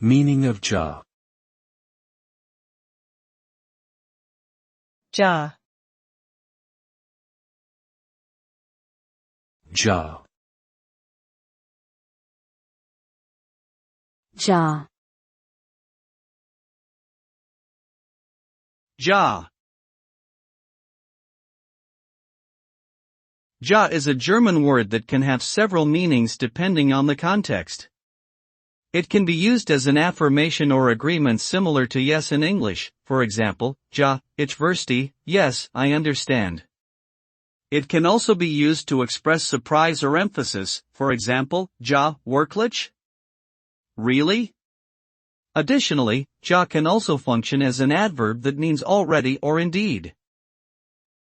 Meaning of ja. Ja. Ja. Ja. Ja. Ja is a German word that can have several meanings depending on the context. It can be used as an affirmation or agreement similar to yes in English, for example, ja, ich verstehe, yes, I understand. It can also be used to express surprise or emphasis, for example, ja, wirklich? Really? Additionally, ja can also function as an adverb that means already or indeed.